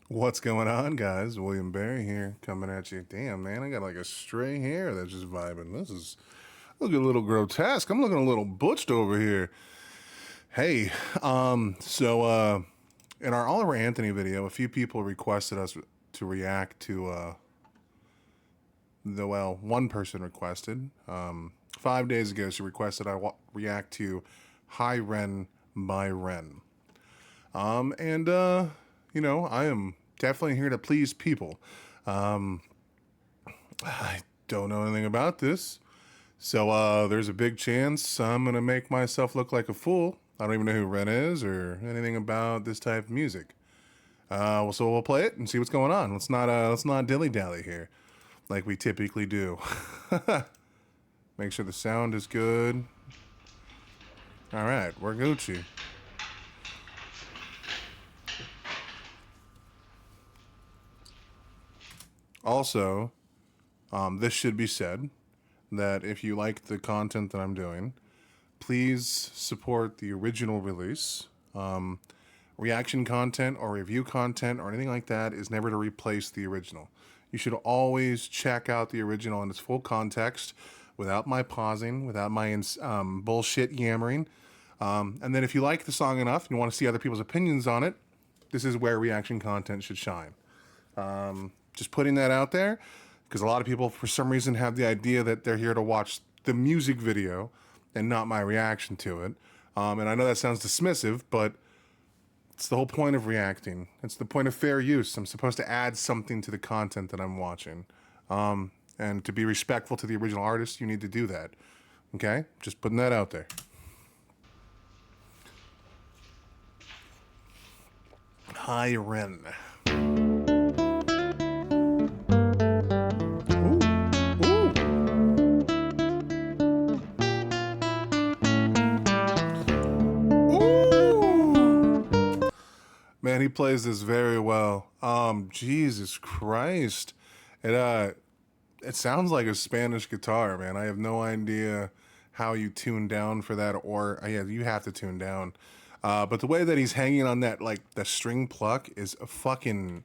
What's going on, guys? William Barry here, coming at you. Damn, man, I got like a stray hair that's just vibing. This is looking a little grotesque. I'm looking a little butched over here. Hey, in our Oliver Anthony video, a few people requested us to react to one person requested 5 days ago. She requested react to Hi Ren by Ren. And I am definitely here to please people. I don't know anything about this, so there's a big chance I'm gonna make myself look like a fool. I don't even know who Ren is or anything about this type of music. So we'll play it and see what's going on. Let's not dilly dally here, like we typically do. Make sure the sound is good. All right, we're Gucci. Also, this should be said that if you like the content that I'm doing, please support the original release. Reaction content or review content or anything like that is never to replace the original. You should always check out the original in its full context without my pausing, without my bullshit yammering. And then if you like the song enough and you want to see other people's opinions on it, this is where reaction content should shine. Just putting that out there, because a lot of people, for some reason, have the idea that they're here to watch the music video and not my reaction to it. And I know that sounds dismissive, but it's the whole point of reacting. It's the point of fair use. I'm supposed to add something to the content that I'm watching. And to be respectful to the original artist, you need to do that. Okay? Just putting that out there. Hi Ren. Man, he plays this very well. Jesus Christ. It sounds like a Spanish guitar, man. I have no idea how you tune down for that, or yeah, you have to tune down. But the way that he's hanging on that, like the string pluck, is a fucking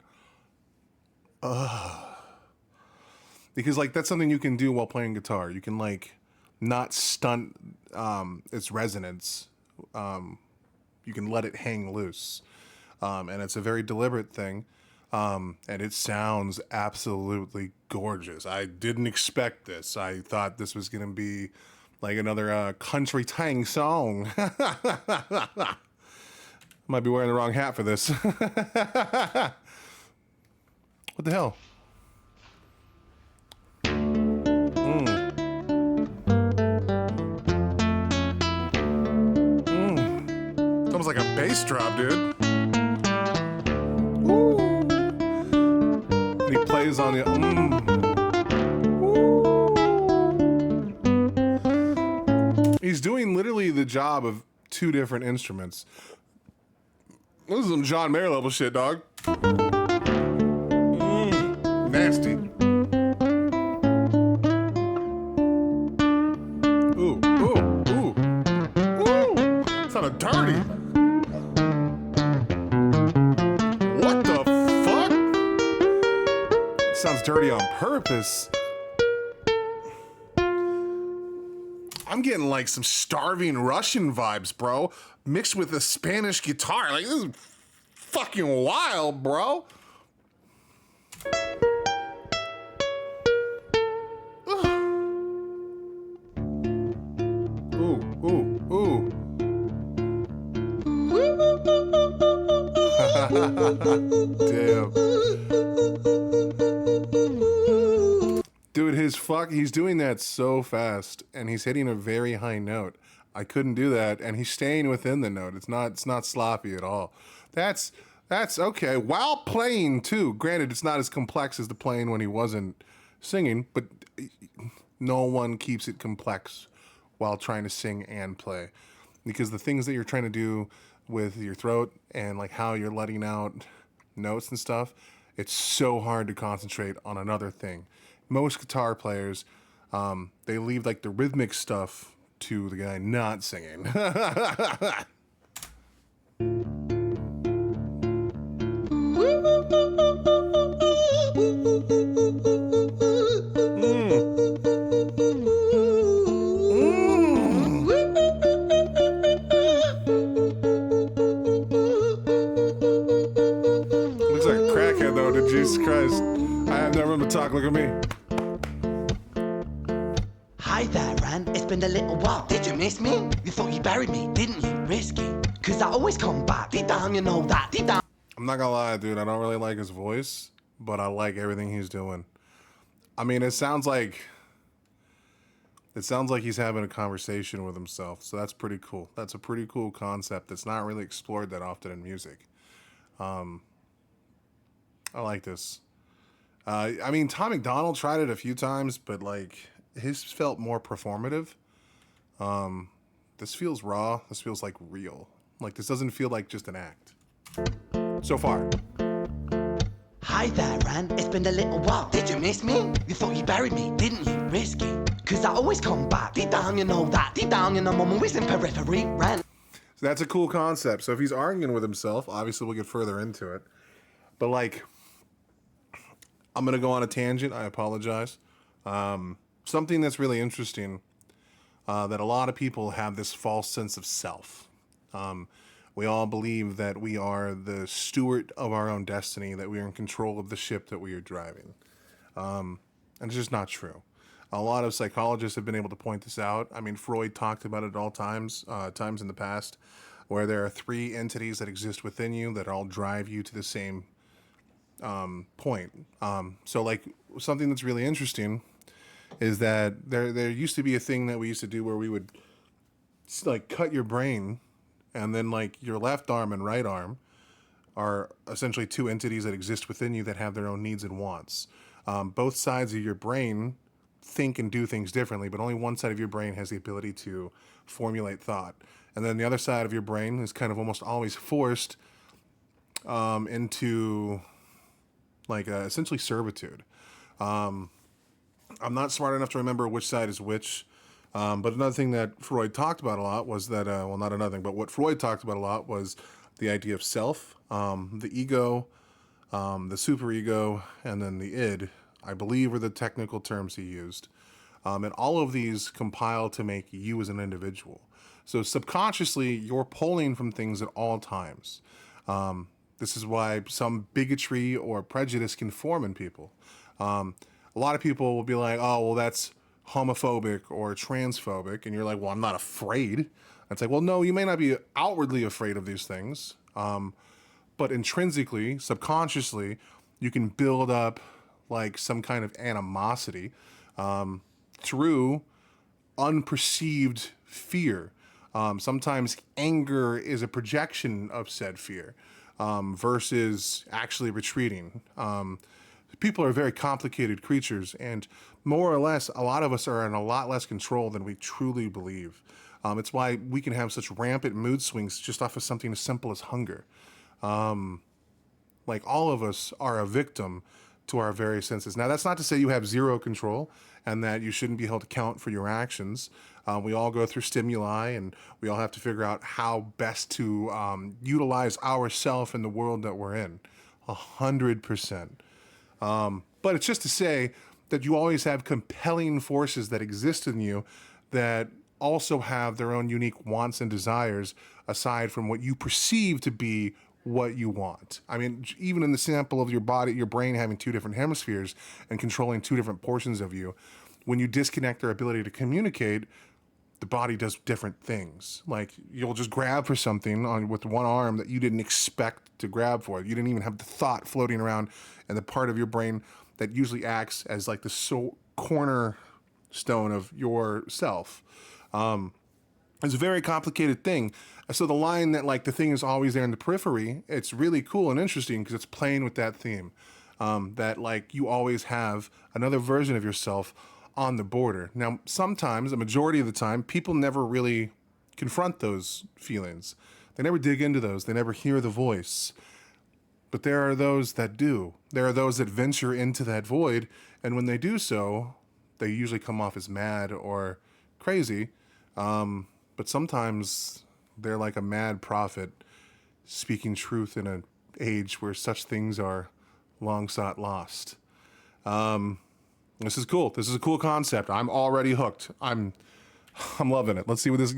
because like that's something you can do while playing guitar. You can like not stunt its resonance. You can let it hang loose. And it's a very deliberate thing, and it sounds absolutely gorgeous. I didn't expect this. I thought this was going to be like another country tang song. Might be wearing the wrong hat for this. What the hell? It's almost like a bass drop, dude. And he plays on the He's doing literally the job of two different instruments. This is some John Mayer level shit, dog. Nasty. Ooh, ooh, ooh, ooh. It's not a dirty. What the fuck? Sounds dirty on purpose. I'm getting like some starving Russian vibes, bro, mixed with a Spanish guitar. Like, this is fucking wild, bro. Ooh, ooh, ooh. Damn. Dude, he's doing that so fast, and he's hitting a very high note. I couldn't do that, and he's staying within the note. It's not sloppy at all. That's okay. While playing too. Granted, it's not as complex as the playing when he wasn't singing, but no one keeps it complex while trying to sing and play, because the things that you're trying to do with your throat and like how you're letting out notes and stuff, it's so hard to concentrate on another thing. Most guitar players, they leave like the rhythmic stuff to the guy not singing. Looks like a crackhead though, to Jesus Christ. I have no room to talk, look at me. Hi there, Ren. It's been a little while. Did you miss me? You thought you buried me, didn't you? Risky. Cause I always come back. Deep down, you know that. Deep down. I'm not gonna lie, dude, I don't really like his voice, but I like everything he's doing. I mean, it sounds like he's having a conversation with himself, so that's pretty cool. That's a pretty cool concept that's not really explored that often in music. I like this. I mean, Tom McDonald tried it a few times, but like his felt more performative. This feels raw. This feels like real. Like this doesn't feel like just an act. So far. Hi there, Ren. It's been a little while. Did you miss me? You thought you buried me, didn't you? Risky. Cause I always come back. Deep down, you know that. Deep down, you know I'm always in periphery, Ren. So that's a cool concept. So if he's arguing with himself, obviously we'll get further into it. But like, I'm going to go on a tangent. I apologize. Something that's really interesting, that a lot of people have this false sense of self. We all believe that we are the steward of our own destiny, that we are in control of the ship that we are driving. And it's just not true. A lot of psychologists have been able to point this out. I mean, Freud talked about it all times in the past, where there are three entities that exist within you that all drive you to the same point. So like something that's really interesting is that there used to be a thing that we used to do where we would like cut your brain, and then like your left arm and right arm are essentially two entities that exist within you that have their own needs and wants. Both sides of your brain think and do things differently, but only one side of your brain has the ability to formulate thought. And then the other side of your brain is kind of almost always forced into like essentially servitude. I'm not smart enough to remember which side is which, but another thing that Freud talked about a lot was that, well, not another thing, but what Freud talked about a lot was the idea of self, the ego, the superego, and then the id, I believe are the technical terms he used. And all of these compile to make you as an individual. So subconsciously, you're pulling from things at all times. This is why some bigotry or prejudice can form in people. A lot of people will be like, oh, well, that's homophobic or transphobic. And you're like, well, I'm not afraid. It's like, well, no, you may not be outwardly afraid of these things. But intrinsically, subconsciously, you can build up like some kind of animosity through unperceived fear. Sometimes anger is a projection of said fear versus actually retreating. People are very complicated creatures, and more or less, a lot of us are in a lot less control than we truly believe. It's why we can have such rampant mood swings just off of something as simple as hunger. Like all of us are a victim to our various senses. Now, that's not to say you have zero control and that you shouldn't be held to account for your actions. We all go through stimuli, and we all have to figure out how best to utilize ourself in the world that we're in. 100%. But it's just to say that you always have compelling forces that exist in you that also have their own unique wants and desires aside from what you perceive to be what you want. I mean, even in the sample of your body, your brain having two different hemispheres and controlling two different portions of you, when you disconnect their ability to communicate, the body does different things. Like you'll just grab for something with one arm that you didn't expect to grab for. You didn't even have the thought floating around in the part of your brain that usually acts as like the cornerstone of yourself. It's a very complicated thing. So the line that like the thing is always there in the periphery, it's really cool and interesting because it's playing with that theme. That like you always have another version of yourself on the border. Now, sometimes, a majority of the time, people never really confront those feelings. They never dig into those. They never hear the voice. But there are those that do. There are those that venture into that void, and when they do so, they usually come off as mad or crazy. But sometimes they're like a mad prophet speaking truth in an age where such things are long sought lost. This is cool. This is a cool concept. I'm already hooked. I'm loving it. Let's see what this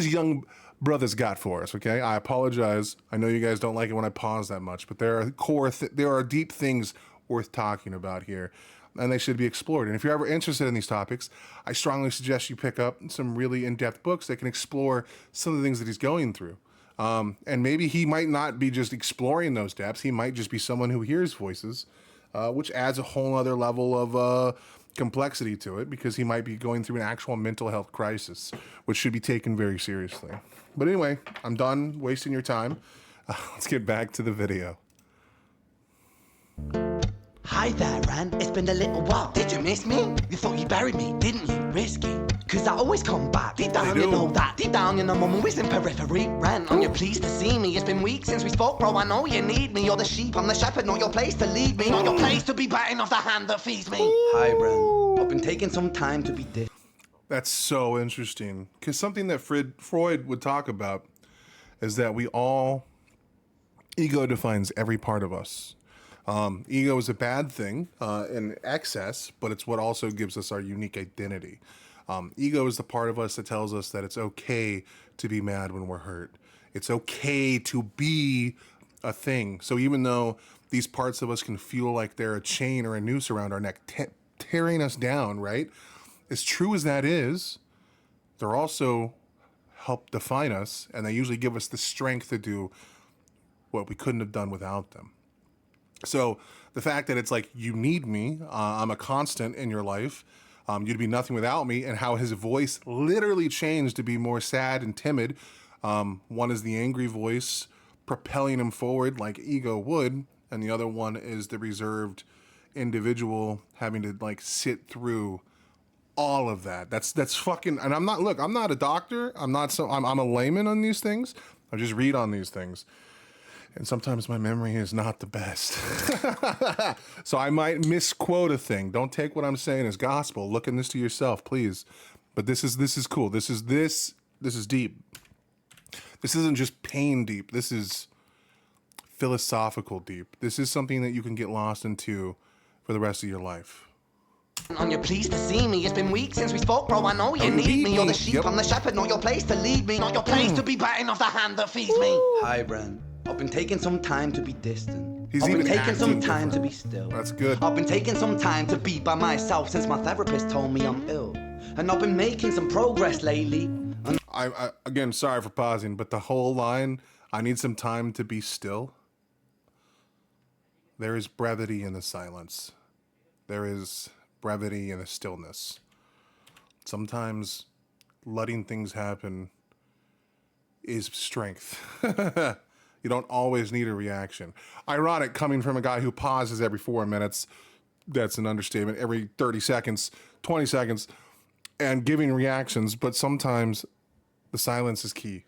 young brother's got for us. Okay. I apologize. I know you guys don't like it when I pause that much, but there are there are deep things worth talking about here, and they should be explored. And if you're ever interested in these topics, I strongly suggest you pick up some really in-depth books that can explore some of the things that he's going through. And maybe he might not be just exploring those depths. He might just be someone who hears voices, which adds a whole other level of complexity to it, because he might be going through an actual mental health crisis, which should be taken very seriously. But anyway, I'm done wasting your time. Let's get back to the video. Hi there, Ren. It's been a little while. Did you miss me? You thought you buried me, didn't you? Risky. Cause I always come back. Deep down, you know that. Deep down, you know I'm always in periphery. Ren, are you pleased to see me? It's been weeks since we spoke, bro. I know you need me. You're the sheep, I'm the shepherd. Not your place to lead me. Not your place to be biting off the hand that feeds me. Hi, Ren. I've been taking some time to be this. That's so interesting. Because something that Freud would talk about is that ego defines every part of us. Ego is a bad thing in excess, but it's what also gives us our unique identity. Ego is the part of us that tells us that it's okay to be mad when we're hurt. It's okay to be a thing. So even though these parts of us can feel like they're a chain or a noose around our neck, tearing us down, right? As true as that is, they're also help define us, and they usually give us the strength to do what we couldn't have done without them. So the fact that it's like, you need me, I'm a constant in your life, you'd be nothing without me, and how his voice literally changed to be more sad and timid. One is the angry voice propelling him forward like ego would, and the other one is the reserved individual having to like sit through all of that. That's fucking, and I'm not a doctor. I'm a layman on these things. I just read on these things. And sometimes my memory is not the best. So I might misquote a thing. Don't take what I'm saying as gospel. Look in this to yourself, please. But this is cool. This is deep. This isn't just pain deep. This is philosophical deep. This is something that you can get lost into for the rest of your life. On you pleased to see me? It's been weeks since we spoke, bro. I know you need me. You're the sheep, I'm the shepherd. Not your place to lead me. Not your place to be biting off the hand that feeds me. Hi, Ren. I've been taking some time to be distant. He's I've been even taking some acting time different. to be still. That's good. I've been taking some time to be by myself since my therapist told me I'm ill. And I've been making some progress lately. And I again, sorry for pausing, but the whole line, I need some time to be still. There is brevity in the silence. There is brevity in the stillness. Sometimes letting things happen is strength. You don't always need a reaction. Ironic coming from a guy who pauses every 4 minutes. That's an understatement. Every 30 seconds, 20 seconds, and giving reactions. But sometimes the silence is key.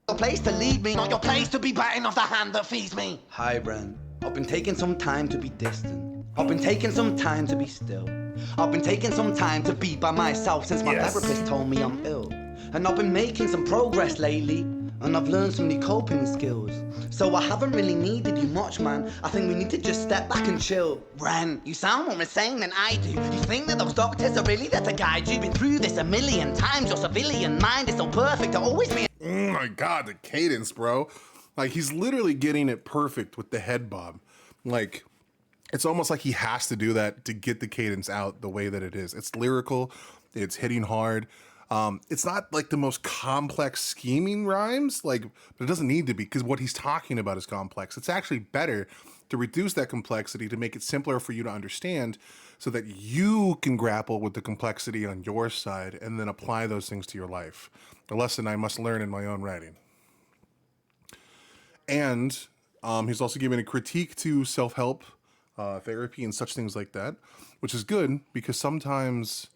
your place to lead me. Not your place to be biting off the hand that feeds me. Hi, Ren. I've been taking some time to be distant. I've been taking some time to be still. I've been taking some time to be by myself since my therapist told me I'm ill. And I've been making some progress lately. And I've learned some new coping skills. So I haven't really needed you much, man. I think we need to just step back and chill. Ren, you sound more insane than I do. You think that those doctors are really there to guide you? Been through this a million times. Your civilian mind is so perfect to always be... Oh my God, the cadence, bro. Like, he's literally getting it perfect with the head bob. Like, it's almost like he has to do that to get the cadence out the way that it is. It's lyrical. It's hitting hard. It's not like the most complex scheming rhymes, but it doesn't need to be, because what he's talking about is complex. It's actually better to reduce that complexity to make it simpler for you to understand so that you can grapple with the complexity on your side and then apply those things to your life. A lesson I must learn in my own writing. And he's also giving a critique to self-help therapy and such things like that, which is good because sometimes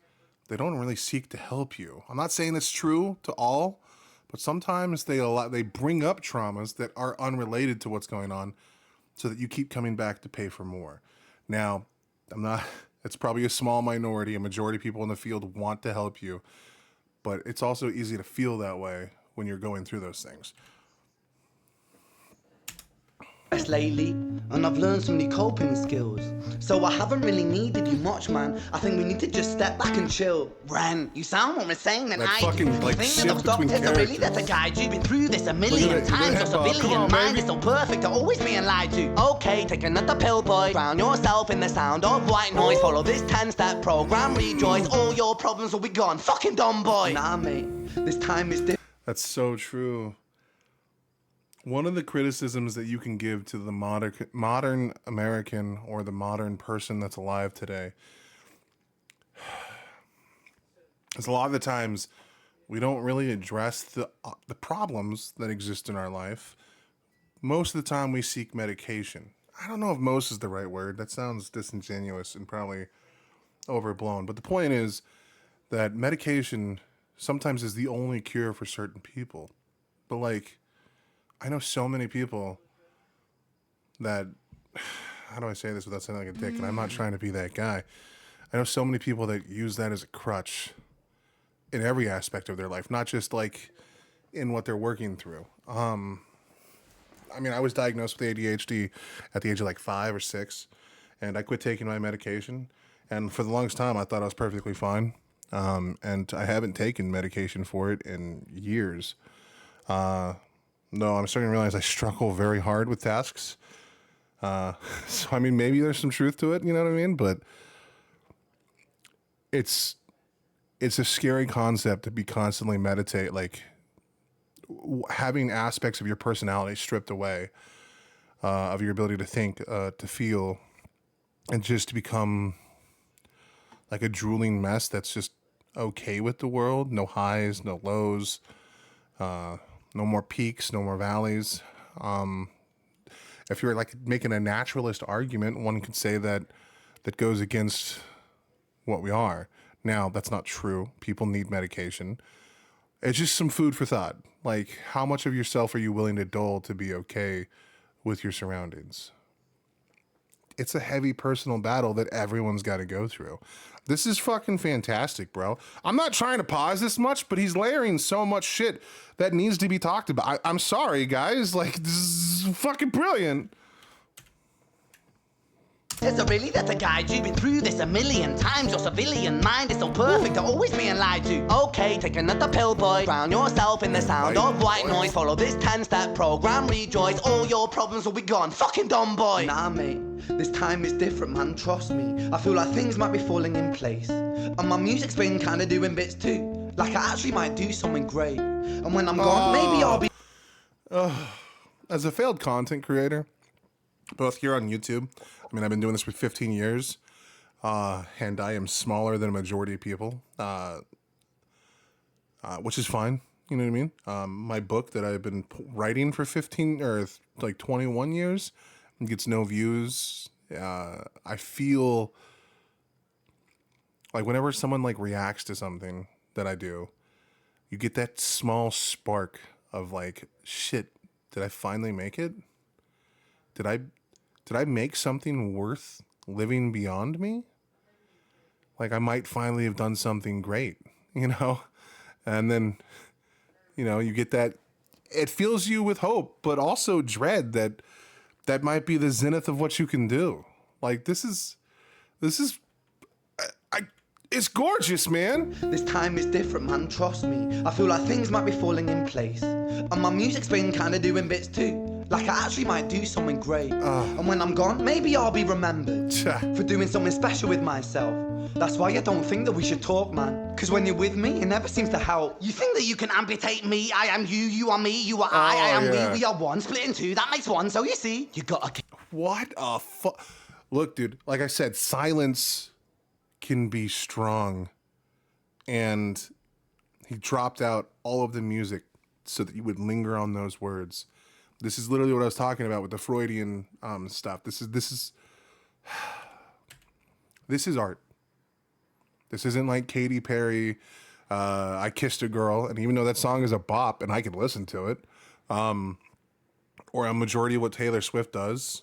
they don't really seek to help you. I'm not saying it's true to all, but sometimes they bring up traumas that are unrelated to what's going on so that you keep coming back to pay for more. Now, it's probably a small minority. A majority of people in the field want to help you, but it's also easy to feel that way when you're going through those things. lately, and I've learned some new coping skills. So I haven't really needed you much, man. I think we need to just step back and chill. Ren, you sound more insane than That I do. fucking, like, You think that shift those between doctors are really there characters. to guide you? Been through this a million Look at times. Your that head bob. Come civilian on, mind baby. is so perfect to always being lied to. Okay, take another pill, boy. Drown yourself in the sound of white noise. Follow this 10-step program, rejoice. All your problems will be gone. Fucking dumb boy. Nah, mate. This time is different. That's so true. One of the criticisms that you can give to the modern American or the modern person that's alive today is a lot of the times we don't really address the problems that exist in our life. Most of the time we seek medication. I don't know if most is the right word. That sounds disingenuous and probably overblown. But the point is that medication sometimes is the only cure for certain people. But like, I know so many people that, how do I say this without sounding like a dick? And I'm not trying to be that guy. I know so many people that use that as a crutch in every aspect of their life, not just like in what they're working through. I mean, I was diagnosed with ADHD at the age of like 5 or 6, and I quit taking my medication. And for the longest time, I thought I was perfectly fine. And I haven't taken medication for it in years. No, I'm starting to realize I struggle very hard with tasks. So, I mean, maybe there's some truth to it, you know what I mean? But it's a scary concept to be constantly meditate, like having aspects of your personality stripped away, of your ability to think, to feel, and just to become like a drooling mess that's just okay with the world. No highs, no lows, no more peaks, no more valleys. If you're like making a naturalist argument, one could say that goes against what we are. Now, that's not true. People need medication. It's just some food for thought. Like, how much of yourself are you willing to dull to be okay with your surroundings? It's a heavy personal battle that everyone's got to go through. This is fucking fantastic, bro. I'm not trying to pause this much, but he's layering so much shit that needs to be talked about. I'm sorry, guys. Like, this is fucking brilliant. Is it really that the guide you? Been through this a million times. Your civilian mind is so perfect to always being lied to. Okay, take another pill, boy. Drown yourself in the sound of white noise. Follow this 10-step program, rejoice. All your problems will be gone. Fucking dumb boy. Nah, mate. This time is different, man. Trust me. I feel like things might be falling in place. And my music's been kinda doing bits too. Like I actually might do something great. And when I'm gone, maybe I'll be... As a failed content creator, both here on YouTube, I mean, I've been doing this for 15 years, and I am smaller than a majority of people, which is fine. You know what I mean? My book that I've been writing for 15 or like 21 years gets no views. I feel like whenever someone like reacts to something that I do, you get that small spark of like, shit, did I finally make it? Did I make something worth living beyond me? Like I might finally have done something great, you know? And then, you know, you get that, it fills you with hope, but also dread that might be the zenith of what you can do. Like this is, it's gorgeous, man. This time is different, man, trust me. I feel like things might be falling in place. And my music's been kinda doing bits too. Like I actually might do something great. And when I'm gone, maybe I'll be remembered for doing something special with myself. That's why I don't think that we should talk, man. Cause when you're with me, it never seems to help. You think that you can amputate me, I am you, you are me, you are I am we are one, split in two, that makes one. So you see, you gotta... What a Look, dude, like I said, silence can be strong. And he dropped out all of the music so that you would linger on those words. This is literally what I was talking about with the Freudian stuff. This is art. This isn't like Katy Perry, I Kissed a Girl, and even though that song is a bop and I can listen to it, or a majority of what Taylor Swift does,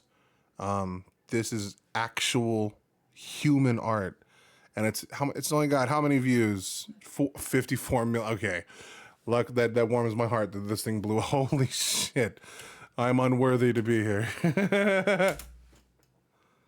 this is actual human art. And it's only got how many views? 54 million. Okay. Luck that warms my heart that this thing blew. Holy shit. I'm unworthy to be here.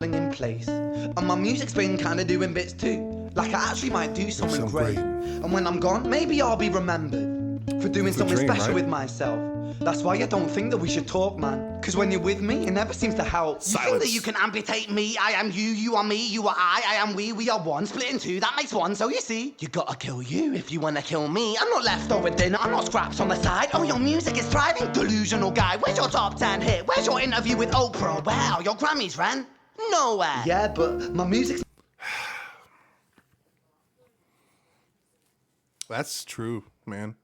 in place. And my music's been kinda doing bits too. Like I actually might do something great. And when I'm gone, maybe I'll be remembered for doing something special with myself. That's why I don't think that we should talk, man. Cause when you're with me, it never seems to help. Silence. You think that you can amputate me? I am you, you are me, you are I am we are one. Split in two, that makes one. So you see, you gotta kill you if you wanna kill me. I'm not leftover dinner, I'm not scraps on the side. Oh, your music is thriving, delusional guy. Where's your top 10 hit? Where's your interview with Oprah? Wow, your Grammys, Ren? Nowhere. Yeah, but my music's... That's true, man.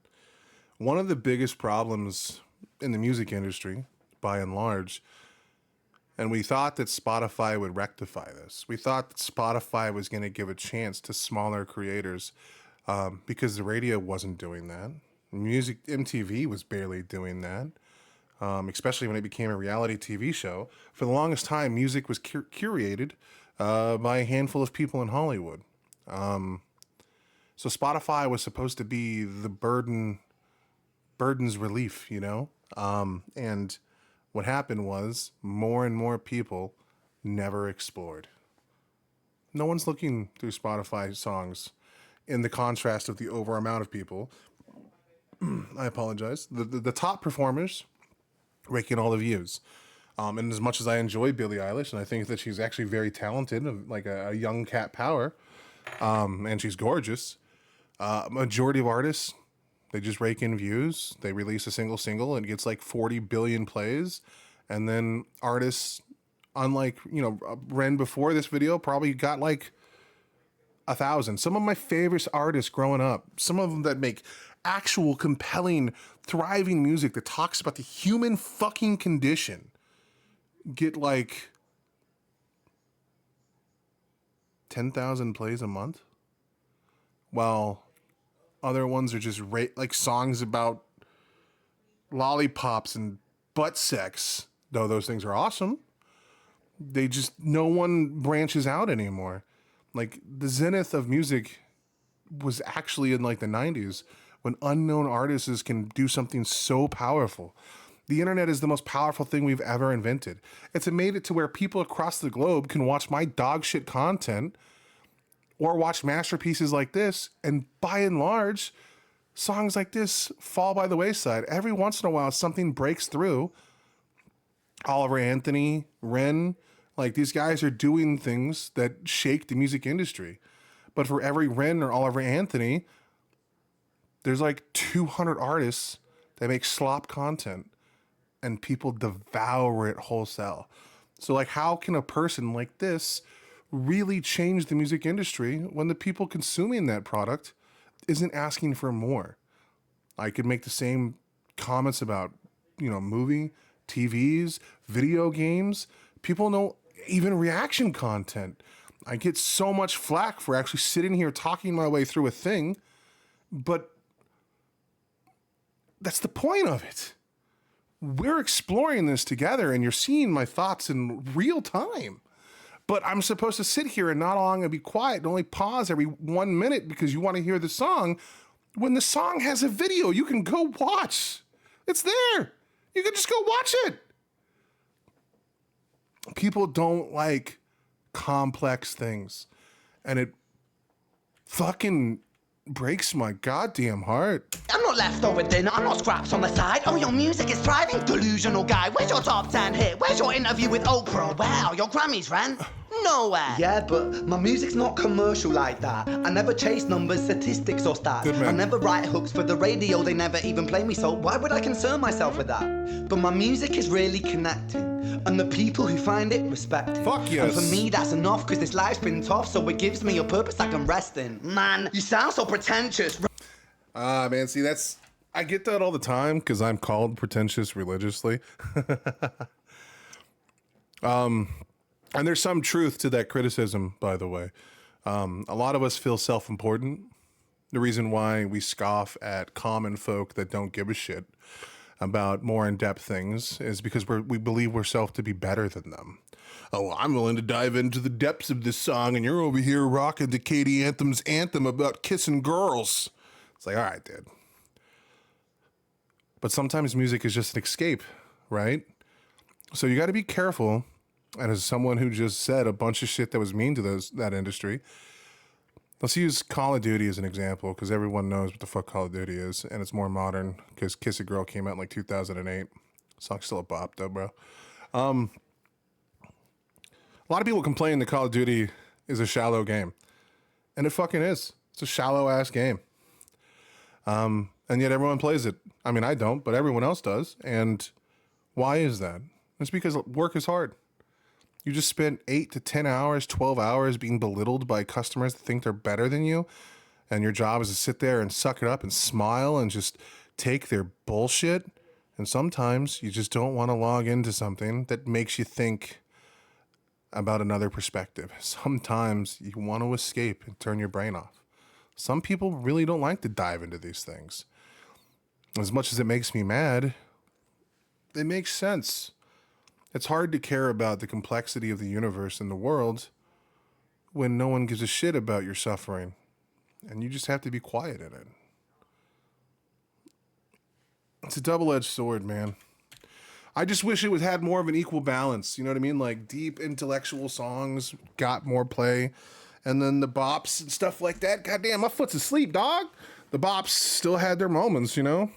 One of the biggest problems in the music industry, by and large, and we thought that Spotify would rectify this. We thought that Spotify was going to give a chance to smaller creators because the radio wasn't doing that. Music, MTV was barely doing that, especially when it became a reality TV show. For the longest time, music was curated by a handful of people in Hollywood. So Spotify was supposed to be the burden's relief, you know? And what happened was more and more people never explored. No one's looking through Spotify songs in the contrast of the over amount of people. I apologize. The top performers raking all the views. And as much as I enjoy Billie Eilish, and I think that she's actually very talented, like a young cat power, and she's gorgeous, majority of artists, they just rake in views. They release a single and it gets like 40 billion plays. And then artists, unlike, Ren before this video, probably got like 1,000. Some of my favorite artists growing up, some of them that make actual compelling, thriving music that talks about the human fucking condition, get like 10,000 plays a month. While other ones are just like songs about lollipops and butt sex, though those things are awesome. No one branches out anymore. Like the zenith of music was actually in like the 90s when unknown artists can do something so powerful. The internet is the most powerful thing we've ever invented. It's made it to where people across the globe can watch my dog shit content or watch masterpieces like this, and by and large, songs like this fall by the wayside. Every once in a while, something breaks through. Oliver Anthony, Ren, like these guys are doing things that shake the music industry. But for every Ren or Oliver Anthony, there's like 200 artists that make slop content, and people devour it wholesale. So like, how can a person like this really change the music industry when the people consuming that product isn't asking for more? I could make the same comments about, movie, TVs, video games. People know even reaction content. I get so much flack for actually sitting here talking my way through a thing, but that's the point of it. We're exploring this together and you're seeing my thoughts in real time. But I'm supposed to sit here and not long and be quiet and only pause every 1 minute because you want to hear the song. When the song has a video, you can go watch. It's there. You can just go watch it. People don't like complex things. And it fucking breaks my goddamn heart. I'm not leftover dinner, I'm not scraps on the side. Oh, your music is thriving, delusional guy. Where's your top 10 hit? Where's your interview with Oprah? Wow, your Grammys, Ren? Nowhere. Yeah, but my music's not commercial like that. I never chase numbers, statistics or stats. I never write hooks for the radio, they never even play me, so why would I concern myself with that? But my music is really connecting, and the people who find it respect it. Fuck yes. And for me that's enough, cause this life's been tough, so it gives me a purpose I can rest in. Man, you sound so pretentious. Man, see, I get that all the time because I'm called pretentious religiously. And there's some truth to that criticism, by the way. A lot of us feel self-important. The reason why we scoff at common folk that don't give a shit about more in-depth things is because we believe ourselves to be better than them. Oh, I'm willing to dive into the depths of this song, and you're over here rocking the Katie Anthem's anthem about kissing girls. It's like, all right, dude. But sometimes music is just an escape, right? So you got to be careful And as someone who just said a bunch of shit that was mean to that industry, let's use Call of Duty as an example, because everyone knows what the fuck Call of Duty is, and it's more modern, because Kiss a Girl came out in like 2008. Song's still a bop, though, bro. A lot of people complain that Call of Duty is a shallow game. And it fucking is. It's a shallow-ass game. And yet everyone plays it. I mean, I don't, but everyone else does. And why is that? It's because work is hard. You just spent 8 to 10 hours, 12 hours being belittled by customers that think they're better than you. And your job is to sit there and suck it up and smile and just take their bullshit. And sometimes you just don't want to log into something that makes you think about another perspective. Sometimes you want to escape and turn your brain off. Some people really don't like to dive into these things. As much as it makes me mad, it makes sense. It's hard to care about the complexity of the universe and the world when no one gives a shit about your suffering, and you just have to be quiet in it. It's a double-edged sword, man. I just wish it had more of an equal balance. You know what I mean? Like, deep intellectual songs got more play, and then the bops and stuff like that. Goddamn, my foot's asleep, dog. The bops still had their moments, you know?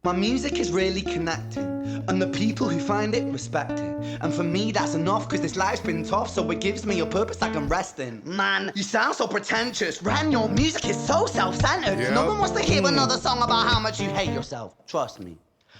My music is really connecting, and the people who find it respect it. And for me, that's enough, cause this life's been tough, so it gives me a purpose I can rest in. Man, you sound so pretentious. Ren, your music is so self-centered. Yep. No one wants to hear another song about how much you hate yourself. Trust me.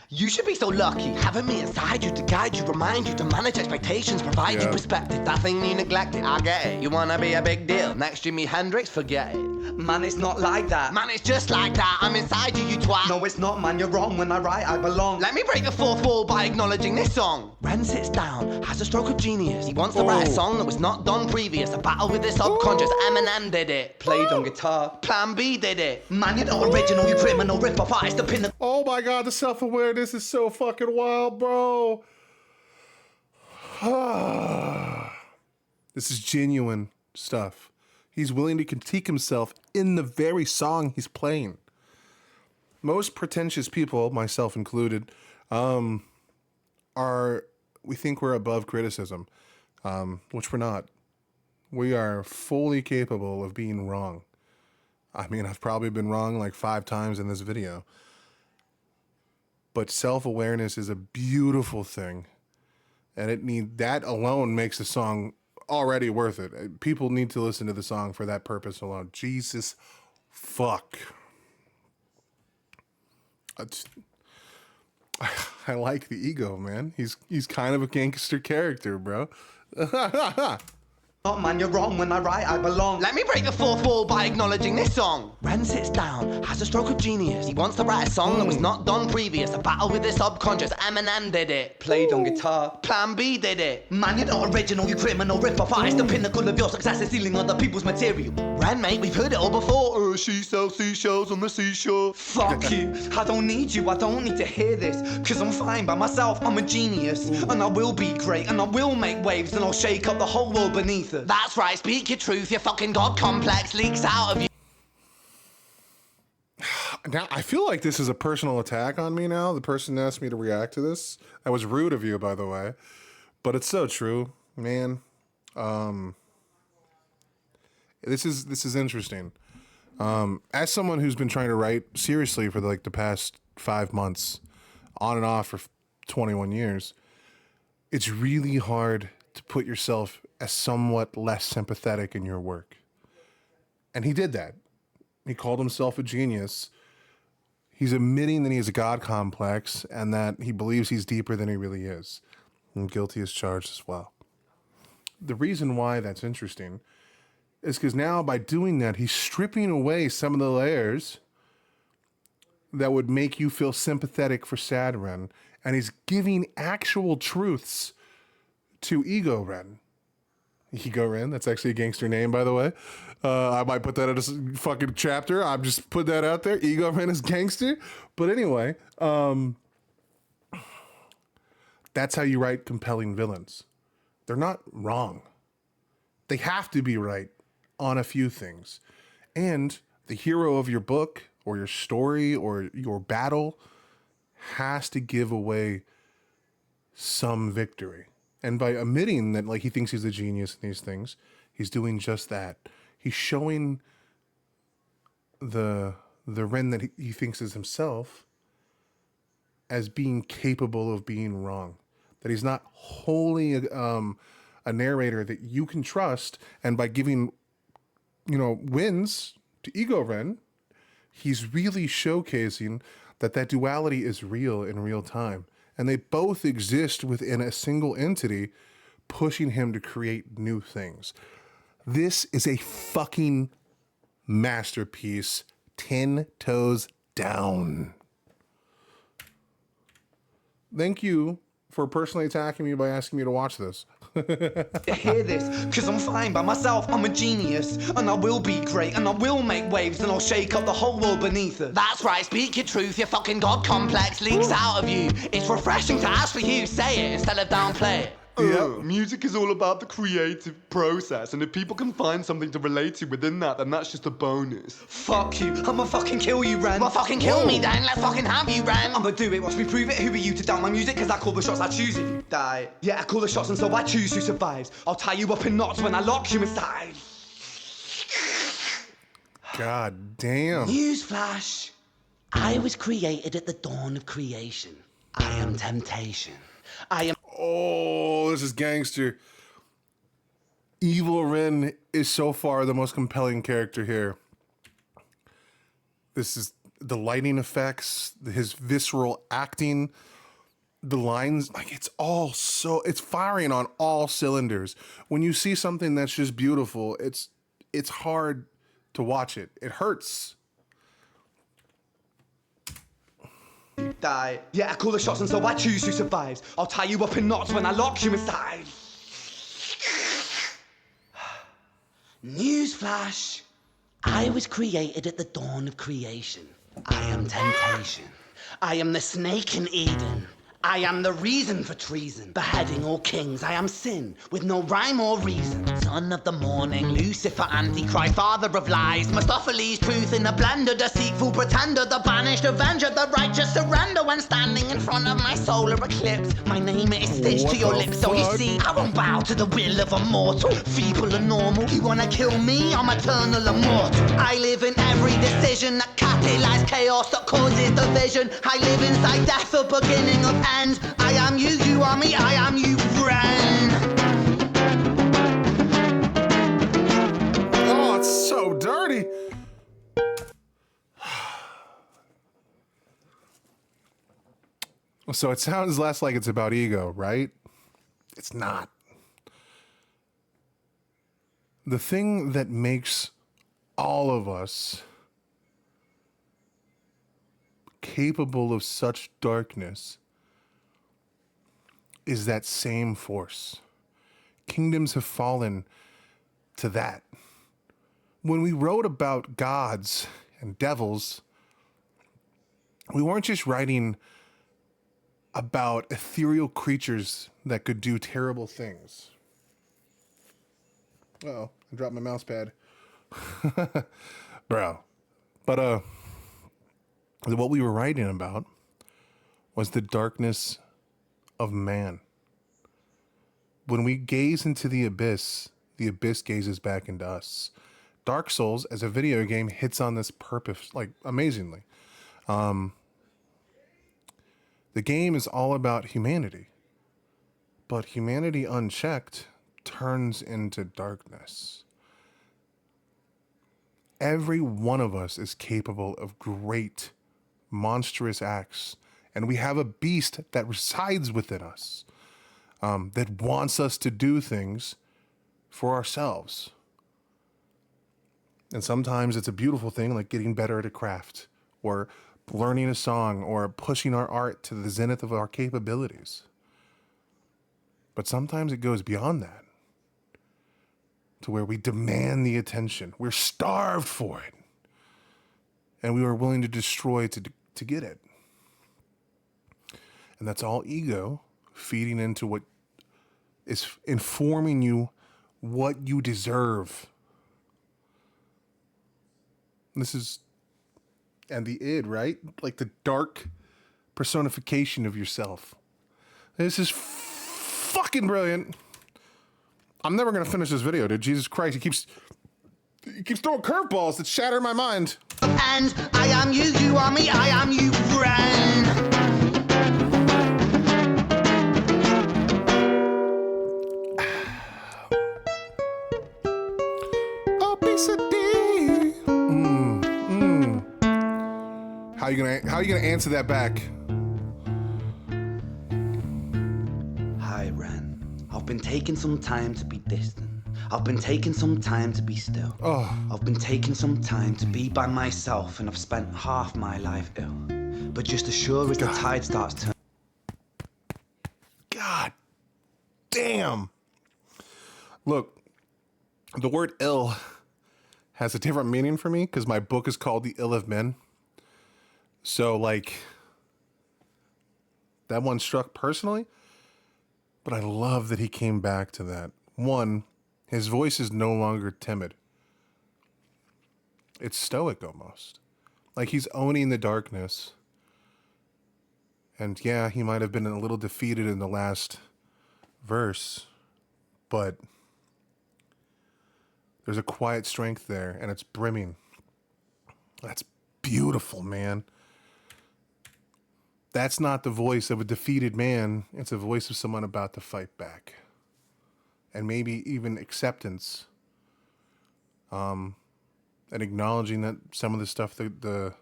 You should be so lucky, having me inside you to guide you, remind you to manage expectations, provide you perspective. That thing you neglected, I get it. You wanna be a big deal, next Jimi Hendrix, forget it. Man, it's not like that. Man, it's just like that. I'm inside you, you twat. No, it's not, man, you're wrong. When I write, I belong. Let me break the fourth wall by acknowledging this song. Ren sits down, has a stroke of genius. He wants to write a song that was not done previous. A battle with his subconscious. Eminem did it. Played on guitar. Plan B did it. Man, you're not original, you criminal rip-off artist. The pinnacle. Oh my God, the self-awareness is so fucking wild, bro. This is genuine stuff. He's willing to critique himself in the very song he's playing. Most pretentious people, myself included, we think we're above criticism, which we're not. We are fully capable of being wrong. I mean, I've probably been wrong like 5 times in this video. But self-awareness is a beautiful thing. And that alone makes a song already worth it. People need to listen to the song for that purpose alone. Jesus fuck. I like the ego, man. He's kind of a gangster character, bro. Oh man, you're wrong. When I write, I belong. Let me break the fourth wall by acknowledging this song. Ren sits down, has a stroke of genius. He wants to write a song that was not done previous. A battle with his subconscious. Eminem did it. Played on guitar. Plan B did it. Man, you're not original, you criminal rip-off artist. The pinnacle of your success is stealing other people's material. Ren, mate, we've heard it all before. She sells seashells on the seashore. Fuck you. I don't need you. I don't need to hear this. Cause I'm fine by myself. I'm a genius. And I will be great. And I will make waves. And I'll shake up the whole world beneath us. That's right. Speak your truth. Your fucking God complex leaks out of you. Now, I feel like this is a personal attack on me now. The person asked me to react to this. That was rude of you, by the way. But it's so true, man. This is interesting. As someone who's been trying to write seriously for the past 5 months, on and off for 21 years, it's really hard to put yourself as somewhat less sympathetic in your work. And he did that. He called himself a genius. He's admitting that he has a God complex and that he believes he's deeper than he really is. And guilty as charged as well. The reason why that's interesting is because now by doing that, he's stripping away some of the layers that would make you feel sympathetic for Sad Ren, and he's giving actual truths to Ego Ren. Ego Ren, that's actually a gangster name, by the way. I might put that in a fucking chapter. I'm just put that out there. Ego Ren is gangster. But anyway, that's how you write compelling villains. They're not wrong. They have to be right on a few things. And the hero of your book or your story or your battle has to give away some victory. And by admitting that, like, he thinks he's a genius in these things, he's doing just that. He's showing the Ren that he thinks is himself as being capable of being wrong. That he's not wholly a narrator that you can trust. And by giving, wins to Ego Ren, he's really showcasing that duality is real in real time. And they both exist within a single entity, pushing him to create new things. This is a fucking masterpiece. 10 toes down. Thank you for personally attacking me by asking me to watch this. Hear this, cause I'm fine by myself, I'm a genius. And I will be great, and I will make waves, and I'll shake up the whole world beneath us. That's right, speak your truth, your fucking God complex leaks out of you. It's refreshing to ask for you, say it instead of downplay it. Music is all about the creative process, and if people can find something to relate to within that, then that's just a bonus. Fuck you, I'ma fucking kill you, Ren. Well, fucking kill me then, let's fucking have you, Ren. I'ma do it, watch me prove it. Who are you to doubt my music? Cause I call the shots, I choose if you die. Yeah, I call the shots, and so I choose who survives. I'll tie you up in knots when I lock you inside. God damn. Newsflash. I was created at the dawn of creation. I am temptation. I am... Oh, this is gangster. Evil Ren is so far the most compelling character here. This is the lighting effects, his visceral acting, the lines, like it's firing on all cylinders. When you see something that's just beautiful, it's hard to watch it. It hurts. Die. Yeah, I call the shots, and so I choose who survives. I'll tie you up in knots when I lock you inside. Newsflash. I was created at the dawn of creation. I am temptation. I am the snake in Eden. I am the reason for treason, beheading all kings. I am sin, with no rhyme or reason. Son of the morning, Lucifer, Antichrist, father of lies. Mephistopheles, truth in a blender, deceitful pretender, the banished avenger, the righteous surrender. When standing in front of my solar eclipse, my name is stitched to your lips. So you see, I won't bow to the will of a mortal, feeble and normal. You wanna kill me? I'm eternal immortal. I live in every decision that catalyzes chaos, that causes division. I live inside death, the beginning of end. I am you, you are me, I am you, friend. Oh, it's so dirty. So it sounds less like it's about ego, right? It's not. The thing that makes all of us capable of such darkness is that same force. Kingdoms have fallen to that. When we wrote about gods and devils, we weren't just writing about ethereal creatures that could do terrible things. Uh-oh, I dropped my mouse pad. Bro. But what we were writing about was the darkness of man. When we gaze into the abyss gazes back into us. Dark Souls, as a video game, hits on this purpose, like, amazingly. The game is all about humanity. But humanity unchecked turns into darkness. Every one of us is capable of great, monstrous acts. And we have a beast that resides within us, that wants us to do things for ourselves. And sometimes it's a beautiful thing, like getting better at a craft, or learning a song, or pushing our art to the zenith of our capabilities. But sometimes it goes beyond that, to where we demand the attention. We're starved for it. And we are willing to destroy to get it. And that's all ego feeding into what is informing you what you deserve. And the id, right? Like the dark personification of yourself. This is fucking brilliant. I'm never gonna finish this video, dude. Jesus Christ, he keeps throwing curveballs that shatter my mind. And I am you, you are me, I am you, Ren. Obesity. How you gonna answer that back? Hi Ren. I've been taking some time to be distant. I've been taking some time to be still. I've been taking some time to be by myself, and I've spent half my life ill. But just as sure as the tide starts turning. God damn. Look, the word ill has a different meaning for me because my book is called The Ill of Men. So, like, that one struck personally, but I love that he came back to that. One, his voice is no longer timid. It's stoic almost. Like he's owning the darkness. And yeah, he might have been a little defeated in the last verse, but there's a quiet strength there and it's brimming. That's beautiful, man. That's not the voice of a defeated man. It's a voice of someone about to fight back. And maybe even acceptance. And acknowledging that some of the stuff that the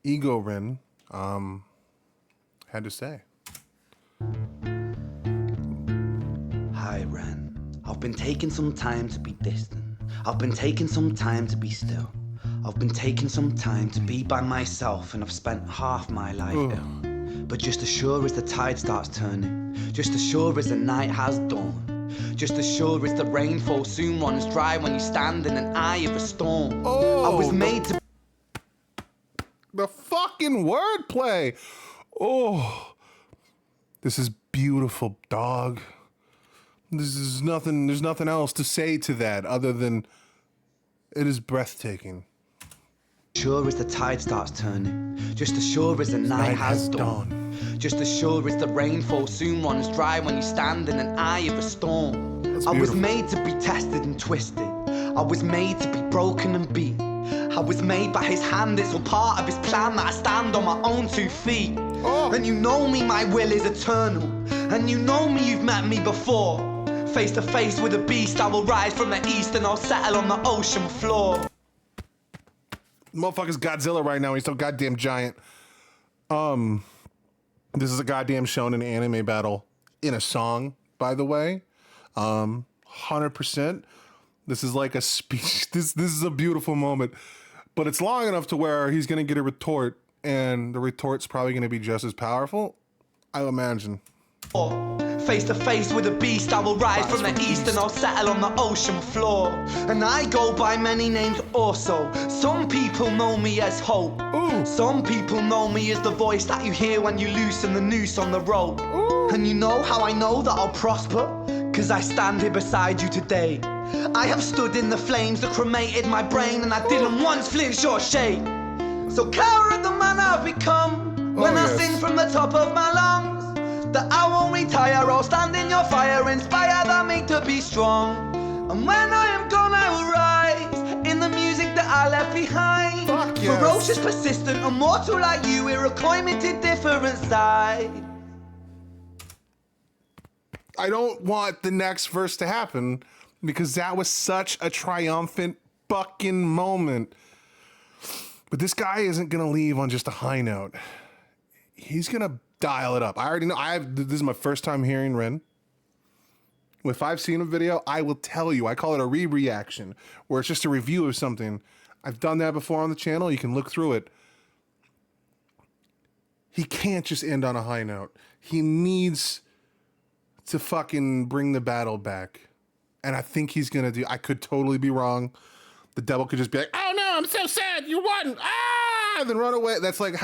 ego Ren had to say. Hi Ren. I've been taking some time to be distant. I've been taking some time to be still. I've been taking some time to be by myself, and I've spent half my life ill. But just as sure as the tide starts turning, just as sure as the night has dawned, just as sure as the rainfall soon runs dry when you stand in an eye of a storm. I was made to... The fucking wordplay! Oh, this is beautiful, dog. There's nothing else to say to that other than it is breathtaking. Sure as the tide starts turning, just as sure as the night has dawned, just as sure as the rainfall soon runs dry when you stand in an eye of a storm. I was made to be tested and twisted. I was made to be broken and beat. I was made by his hand, it's all part of his plan that I stand on my own 2 feet. And you know me, my will is eternal. And you know me, you've met me before. Face to face with a beast, I will rise from the east and I'll settle on the ocean floor. Motherfucker's Godzilla right now. He's so goddamn giant. This is a goddamn shonen anime battle in a song, by the way. 100%. This is like a speech. This is a beautiful moment, but it's long enough to where he's gonna get a retort, and the retort's probably gonna be just as powerful, I imagine. Face to face with a beast, I will rise from the east and I'll settle on the ocean floor. And I go by many names also. Some people know me as Hope. Some people know me as the voice that you hear when you loosen the noose on the rope. And you know how I know that I'll prosper? Cause I stand here beside you today. I have stood in the flames that cremated my brain, and I didn't once flinch or shake. So cower the man I've become when I sing from the top of my lungs. That I won't retire, I'll stand in your fire, inspired by me to be strong. And when I am gone, I will rise in the music that I left behind. Ferocious, persistent, immortal like you, we're a climate different side. I don't want the next verse to happen because that was such a triumphant fucking moment. But this guy isn't gonna leave on just a high note. He's gonna dial it up. I already know. This is my first time hearing Ren. If I've seen a video, I will tell you. I call it a re-reaction, where it's just a review of something. I've done that before on the channel. You can look through it. He can't just end on a high note. He needs to fucking bring the battle back. And I think he's gonna do. I could totally be wrong. The devil could just be like, "Oh no, I'm so sad. You won. Ah!" And then run away. That's like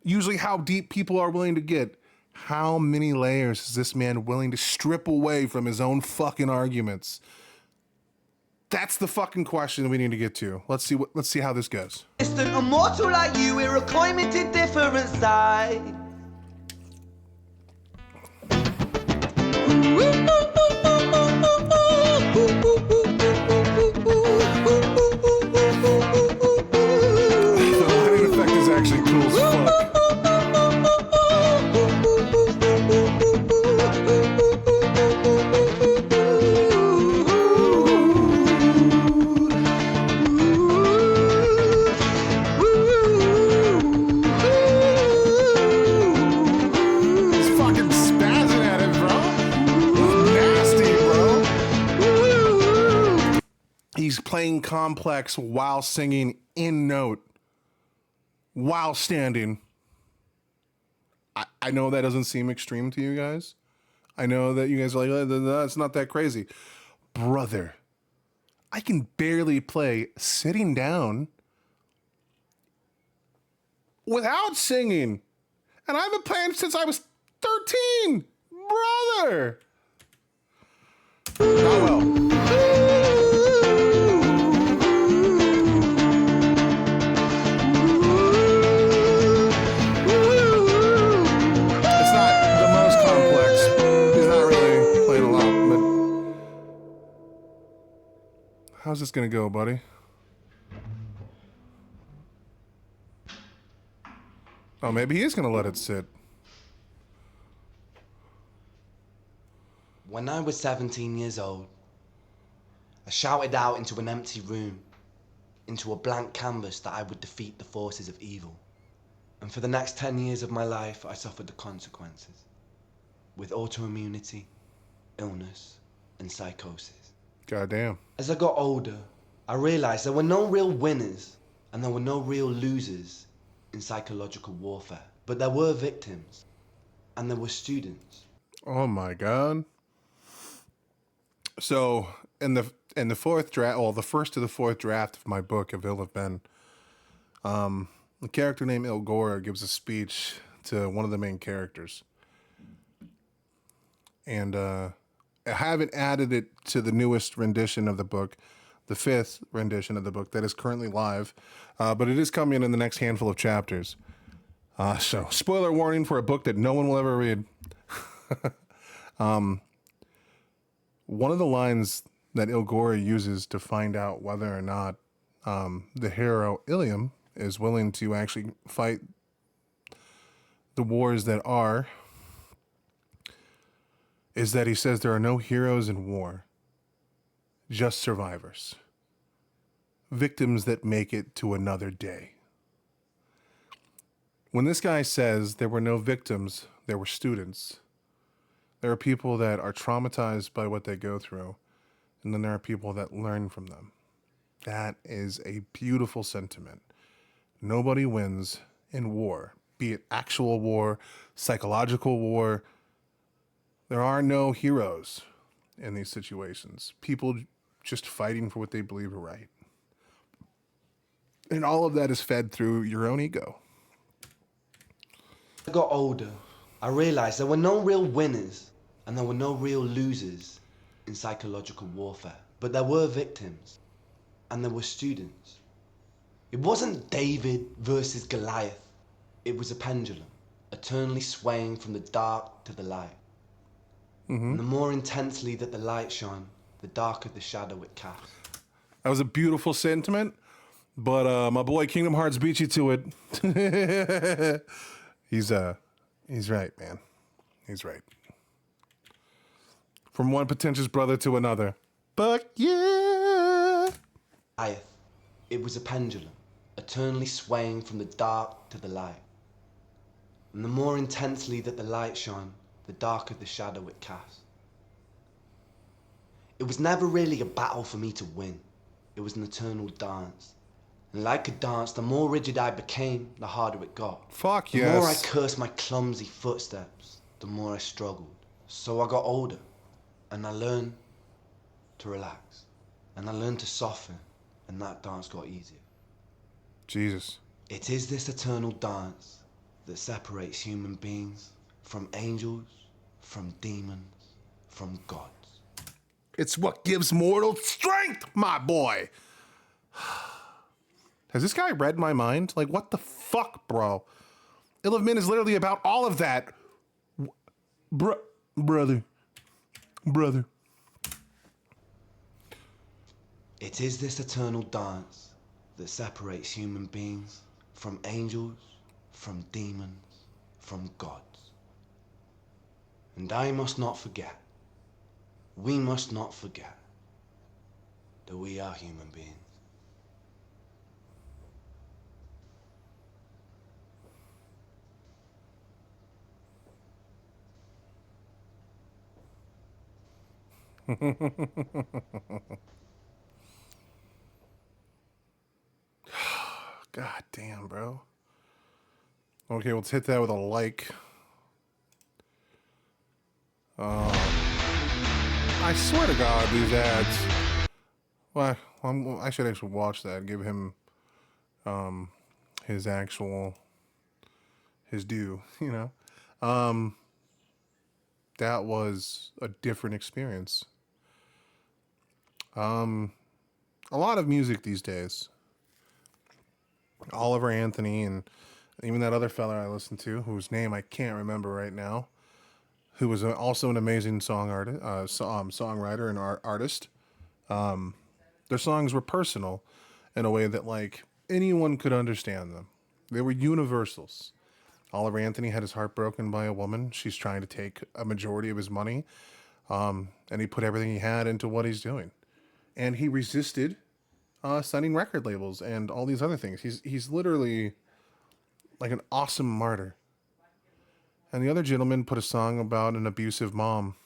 usually how deep people are willing to get. How many layers is this man willing to strip away from his own fucking arguments? That's the fucking question we need to get to. Let's see how this goes. Distant, immortal like you, we're a climate different side. The lighting effect is actually cool as fuck. He's fucking spazzing at it, bro. Nasty, bro. He's playing complex while singing in note, while standing. I know that doesn't seem extreme to you guys. I know that you guys are like, it's not that crazy. Brother, I can barely play sitting down without singing. And I've been playing since I was 13. Brother. Not well. It's not the most complex. He's not really playing a lot, but how's this gonna go, buddy? Oh, maybe he is gonna let it sit. When I was 17 years old, I shouted out into an empty room, into a blank canvas that I would defeat the forces of evil. And for the next 10 years of my life, I suffered the consequences, with autoimmunity, illness, and psychosis. Goddamn. As I got older, I realized there were no real winners and there were no real losers in psychological warfare, but there were victims and there were students. Oh my god. So in the fourth draft, well, the first of the fourth draft of my book of Ill of Men, a character named Il Gora gives a speech to one of the main characters. And I haven't added it to the newest rendition of the book, the fifth rendition of the book that is currently live, but it is coming in the next handful of chapters. So, spoiler warning for a book that no one will ever read. One of the lines that Il Gora uses to find out whether or not the hero Ilium is willing to actually fight the wars that are, is that he says there are no heroes in war, just survivors. Victims that make it to another day. When this guy says there were no victims, there were students, there are people that are traumatized by what they go through, and then there are people that learn from them. That is a beautiful sentiment. Nobody wins in war, be it actual war, psychological war. There are no heroes in these situations. People just fighting for what they believe are right. And all of that is fed through your own ego. As I got older, I realized there were no real winners and there were no real losers in psychological warfare, but there were victims and there were students. It wasn't David versus Goliath. It was a pendulum, eternally swaying from the dark to the light. And the more intensely that the light shone, the darker the shadow it cast. That was a beautiful sentiment, but my boy Kingdom Hearts beat you to it. He's right, man. He's right. From one pretentious brother to another. But yeah. It was a pendulum, eternally swaying from the dark to the light. And the more intensely that the light shone, the darker the shadow it cast. It was never really a battle for me to win. It was an eternal dance. And like a dance, the more rigid I became, the harder it got. Fuck yes. yes. The more I cursed my clumsy footsteps, the more I struggled. So I got older, and I learned to relax. And I learned to soften, and that dance got easier. Jesus. It is this eternal dance that separates human beings from angels, from demons, from gods. It's what gives mortal strength, my boy. Has this guy read my mind? Like, what the fuck, bro? Ill of Men is literally about all of that. Brother. Brother. It is this eternal dance that separates human beings from angels, from demons, from gods. And I must not forget, we must not forget, that we are human beings. God damn, bro. Okay, let's hit that with a like. I swear to God, these ads. Well, I should actually watch that. Give him his actual his due. You know, that was a different experience. A lot of music these days. Oliver Anthony and even that other fella I listened to, whose name I can't remember right now, who was also an amazing songwriter and artist. Their songs were personal in a way that like anyone could understand them. They were universals. Oliver Anthony had his heart broken by a woman. She's trying to take a majority of his money, and he put everything he had into what he's doing. And he resisted signing record labels and all these other things. He's literally like an awesome martyr. And the other gentleman put a song about an abusive mom.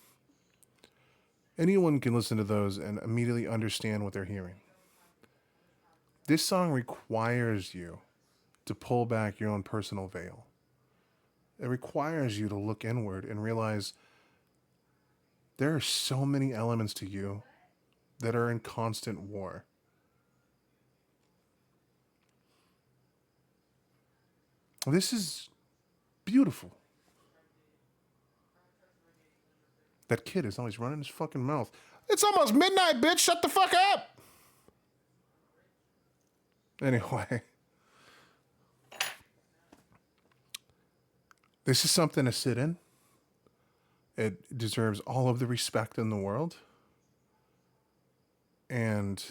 Anyone can listen to those and immediately understand what they're hearing. This song requires you to pull back your own personal veil. It requires you to look inward and realize there are so many elements to you that are in constant war. This is beautiful. That kid is always running his fucking mouth. It's almost midnight, bitch. Shut the fuck up. Anyway. This is something to sit in. It deserves all of the respect in the world. And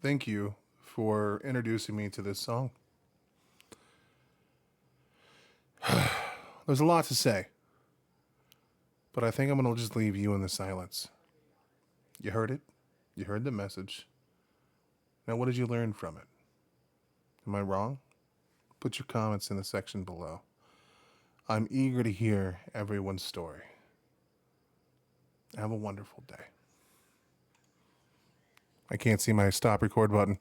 thank you for introducing me to this song. There's a lot to say, but I think I'm going to just leave you in the silence. You heard it. You heard the message. Now, what did you learn from it? Am I wrong? Put your comments in the section below. I'm eager to hear everyone's story. Have a wonderful day. I can't see my stop record button.